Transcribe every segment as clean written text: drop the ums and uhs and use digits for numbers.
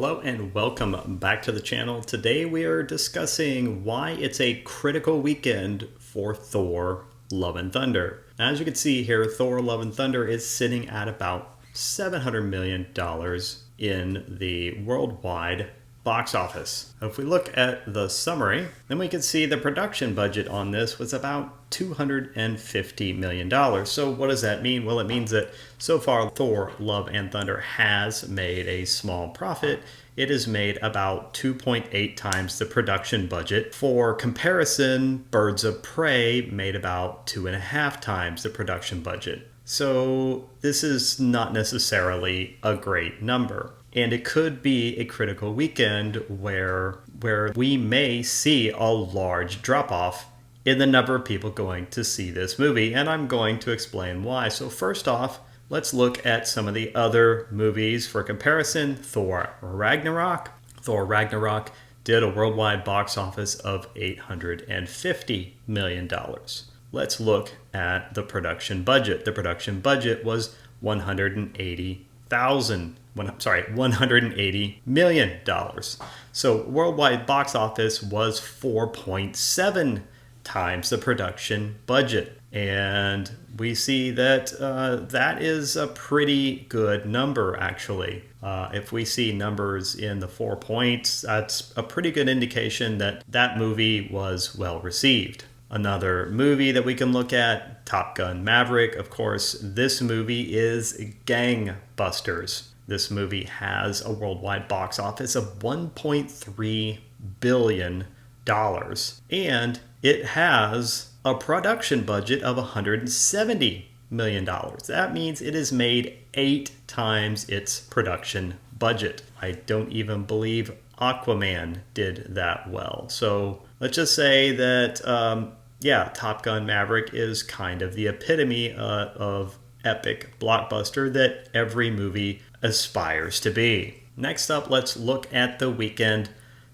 Hello and welcome back to the channel. Today we are discussing why it's a critical weekend for Thor Love and Thunder. Now, as you can see here, Thor Love and Thunder is sitting at about $700 million in the worldwide box office. If we look at the summary, then we can see the production budget on this was about $250 million. So what does that mean? Well, it means that so far Thor Love and Thunder has made a small profit. It has made about 2.8 times the production budget. For comparison, Birds of Prey made about 2.5 times the production budget. So this is not necessarily a great number. And it could be a critical weekend where we may see a large drop-off in the number of people going to see this movie. And I'm going to explain why. So first off, let's look at some of the other movies for comparison. Thor Ragnarok. Thor Ragnarok did a worldwide box office of $850 million. Let's look at the production budget. The production budget was $180 million. So worldwide box office was 4.7 times the production budget. And we see that that is a pretty good number, actually. If we see numbers in the 4 points, that's a pretty good indication that that movie was well received. Another movie that we can look at, Top Gun Maverick. Of course, this movie is gangbusters. This movie has a worldwide box office of $1.3 billion. And it has a production budget of $170 million. That means it has made 8 times its production budget. I don't even believe Aquaman did that well. So let's just say that Top Gun Maverick is kind of the epitome of epic blockbuster that every movie aspires to be. Next up, let's look at the weekend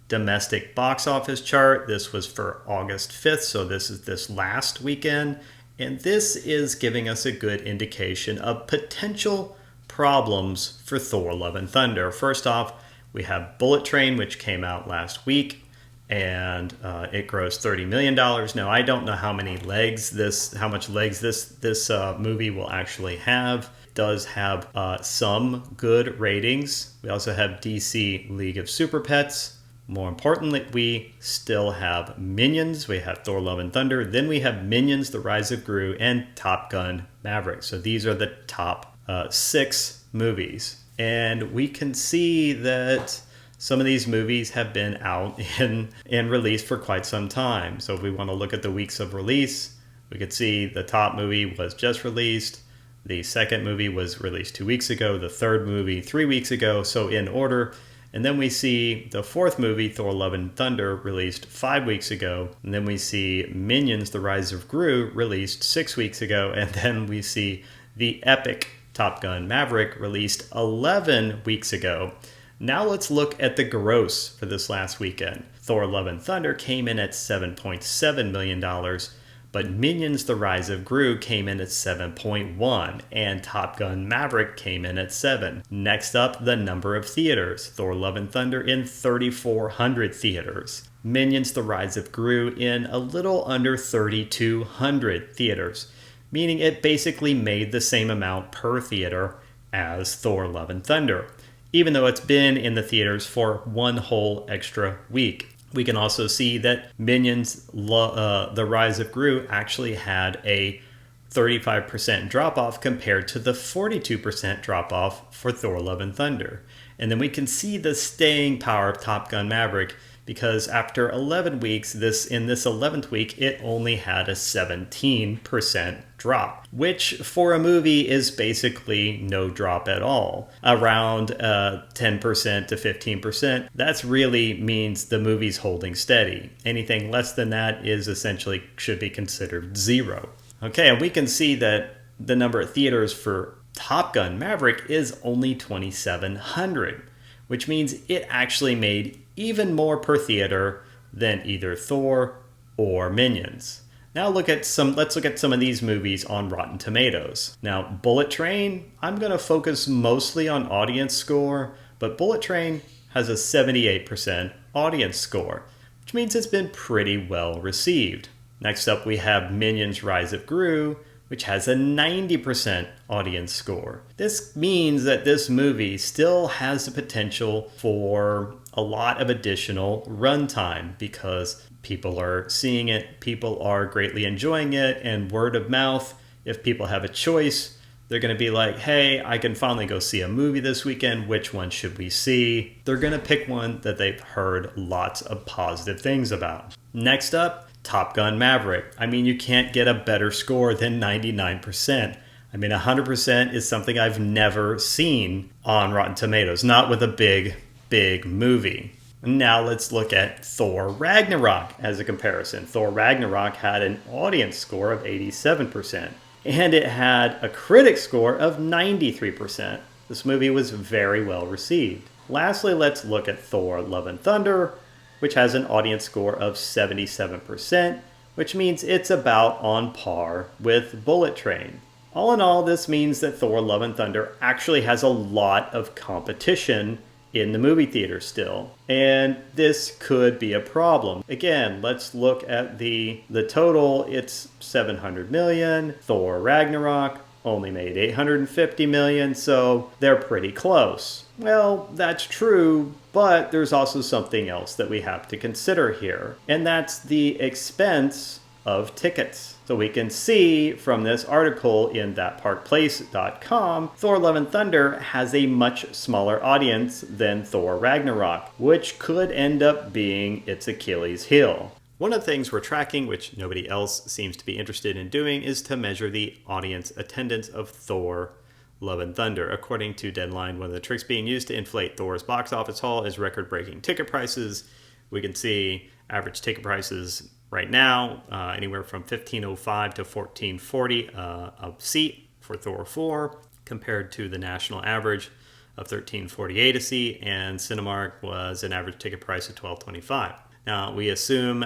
domestic box office chart. This was for August 5th, so this is this last weekend. And this is giving us a good indication of potential problems for Thor Love and Thunder. First off, we have Bullet Train, which came out last week. And it grossed $30 million. Now, I don't know how much legs this movie will actually have. It does have some good ratings. We also have DC League of Super Pets. More importantly, we still have Minions. We have Thor Love and Thunder. Then we have Minions, The Rise of Gru, and Top Gun Maverick. So these are the top 6 movies. And we can see that some of these movies have been out and released for quite some time. So if we want to look at the weeks of release, we could see the top movie was just released. The second movie was released 2 weeks ago. The third movie 3 weeks ago. So in order. And then we see the fourth movie, Thor Love and Thunder, released 5 weeks ago. And then we see Minions, The Rise of Gru, released 6 weeks ago. And then we see the epic Top Gun Maverick, released 11 weeks ago. Now let's look at the gross for this last weekend. Thor Love and Thunder came in at $7.7 million, but Minions The Rise of Gru came in at 7.1, and Top Gun Maverick came in at 7. Next up, the number of theaters. Thor Love and Thunder in 3,400 theaters. Minions The Rise of Gru in a little under 3,200 theaters, meaning it basically made the same amount per theater as Thor Love and Thunder, even though it's been in the theaters for one whole extra week. We can also see that Minions The Rise of Gru actually had a 35% drop-off compared to the 42% drop-off for Thor Love and Thunder. And then we can see the staying power of Top Gun Maverick, because after 11 weeks, in this 11th week, it only had a 17% drop, which for a movie is basically no drop at all. Around 10% to 15%, that really means the movie's holding steady. Anything less than that is essentially should be considered zero. Okay, and we can see that the number of theaters for Top Gun Maverick is only 2,700, which means it actually made even more per theater than either Thor or Minions. Now let's look at some of these movies on Rotten Tomatoes. Now, Bullet Train, I'm going to focus mostly on audience score, but Bullet Train has a 78% audience score, which means it's been pretty well received. Next up, we have Minions Rise of Gru, which has a 90% audience score. This means that this movie still has the potential for a lot of additional runtime because people are seeing it, people are greatly enjoying it, and word of mouth, if people have a choice, they're going to be like, hey, I can finally go see a movie this weekend. Which one should we see? They're going to pick one that they've heard lots of positive things about. Next up, Top Gun Maverick. I mean, you can't get a better score than 99%. I mean, 100% is something I've never seen on Rotten Tomatoes, not with a big movie. Now let's look at Thor Ragnarok as a comparison. Thor Ragnarok had an audience score of 87%, and it had a critic score of 93%. This movie was very well received. Lastly, let's look at Thor Love and Thunder, which has an audience score of 77%, which means it's about on par with Bullet Train. All in all, this means that Thor Love and Thunder actually has a lot of competition in the movie theater still, and this could be a problem. Again, let's look at the total. It's 700 million. Thor Ragnarok only made 850 million, so they're pretty close. Well, that's true, but there's also something else that we have to consider here, and that's the expense of tickets. So we can see from this article in thatparkplace.com, Thor Love and Thunder has a much smaller audience than Thor Ragnarok, which could end up being its Achilles heel. One of the things we're tracking, which nobody else seems to be interested in doing, is to measure the audience attendance of Thor Love and Thunder. According to Deadline, one of the tricks being used to inflate Thor's box office haul is record-breaking ticket prices. We can see average ticket prices right now, anywhere from $15.05 to $14.40 a seat for Thor 4, compared to the national average of $13.48 a seat, and Cinemark was an average ticket price of $12.25. Now, we assume,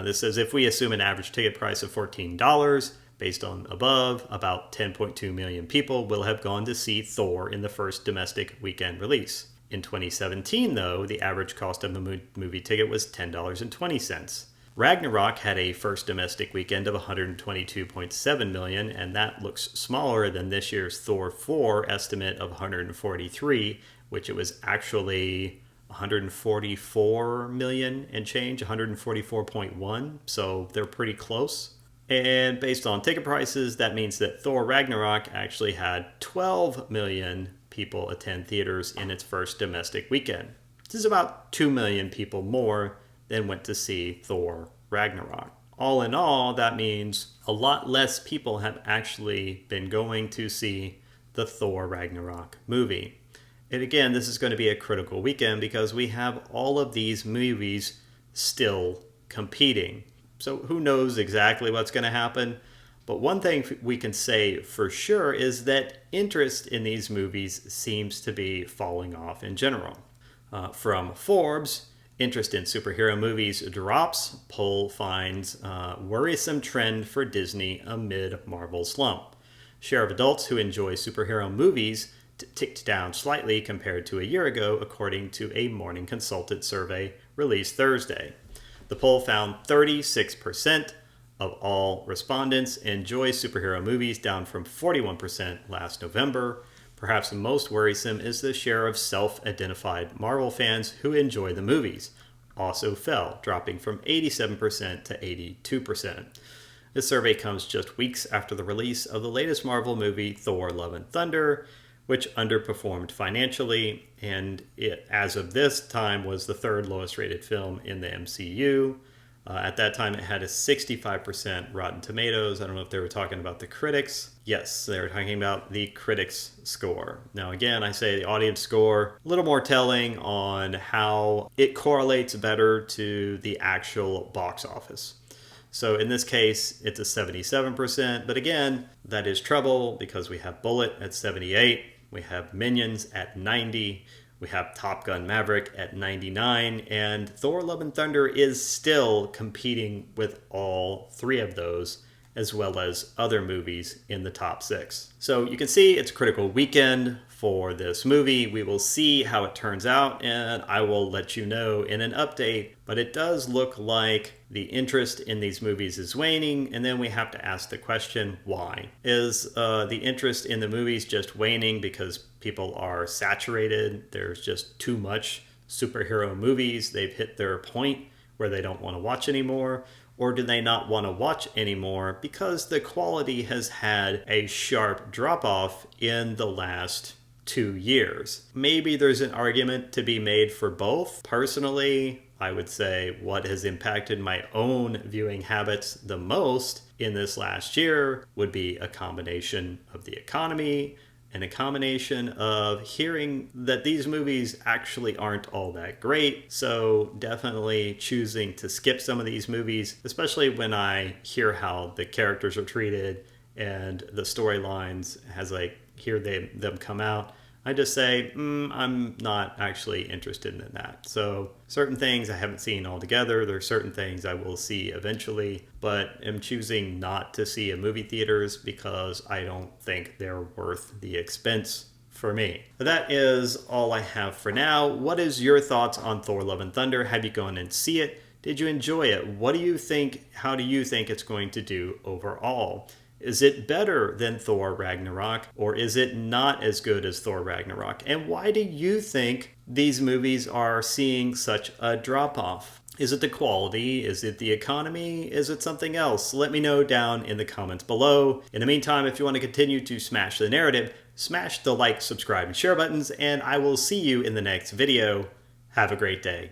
this says if we assume an average ticket price of $14, based on above, about 10.2 million people will have gone to see Thor in the first domestic weekend release. In 2017, though, the average cost of a movie ticket was $10.20. Ragnarok had a first domestic weekend of 122.7 million, and that looks smaller than this year's Thor 4 estimate of 143, which it was actually 144 million and change, 144.1, so they're pretty close. And based on ticket prices, that means that Thor Ragnarok actually had 12 million people attend theaters in its first domestic weekend. This is about 2 million people more than went to see Thor Ragnarok. All in all, that means a lot less people have actually been going to see the Thor Ragnarok movie. And again, this is going to be a critical weekend because we have all of these movies still competing. So who knows exactly what's going to happen? But one thing we can say for sure is that interest in these movies seems to be falling off in general. From Forbes, interest in superhero movies drops. Poll finds worrisome trend for Disney amid Marvel slump. Share of adults who enjoy superhero movies ticked down slightly compared to a year ago, according to a Morning Consultant survey released Thursday. The poll found 36% of all respondents enjoy superhero movies, down from 41% last November. Perhaps most worrisome is the share of self-identified Marvel fans who enjoy the movies. Also fell, dropping from 87% to 82%. This survey comes just weeks after the release of the latest Marvel movie, Thor Love and Thunder, which underperformed financially, and it, as of this time, was the third lowest rated film in the MCU. At that time, it had a 65% Rotten Tomatoes. I don't know if they were talking about the critics. Yes, they were talking about the critics' score. Now, again, I say the audience score, a little more telling on how it correlates better to the actual box office. So in this case, it's a 77%. But again, that is trouble because we have Bullet at 78. We have Minions at 90. We have Top Gun Maverick at 99, and Thor Love and Thunder is still competing with all three of those, as well as other movies in the top 6. So you can see it's a critical weekend for this movie. We will see how it turns out, and I will let you know in an update. But it does look like the interest in these movies is waning, and then we have to ask the question, why? Is the interest in the movies just waning because people are saturated? There's just too much superhero movies. They've hit their point where they don't want to watch anymore? Or do they not want to watch anymore because the quality has had a sharp drop-off in the last 2 years? Maybe there's an argument to be made for both. Personally, I would say what has impacted my own viewing habits the most in this last year would be a combination of the economy and a combination of hearing that these movies actually aren't all that great. So definitely choosing to skip some of these movies, especially when I hear how the characters are treated and the storylines as I hear them come out. I just say, I'm not actually interested in that. So certain things I haven't seen altogether. There are certain things I will see eventually, but am choosing not to see in movie theaters because I don't think they're worth the expense for me. But that is all I have for now. What is your thoughts on Thor Love and Thunder? Have you gone and see it? Did you enjoy it? What do you think? How do you think it's going to do overall? Is it better than Thor Ragnarok, or is it not as good as Thor Ragnarok? And why do you think these movies are seeing such a drop-off? Is it the quality? Is it the economy? Is it something else? Let me know down in the comments below. In the meantime, if you want to continue to smash the narrative, smash the like, subscribe, and share buttons, and I will see you in the next video. Have a great day.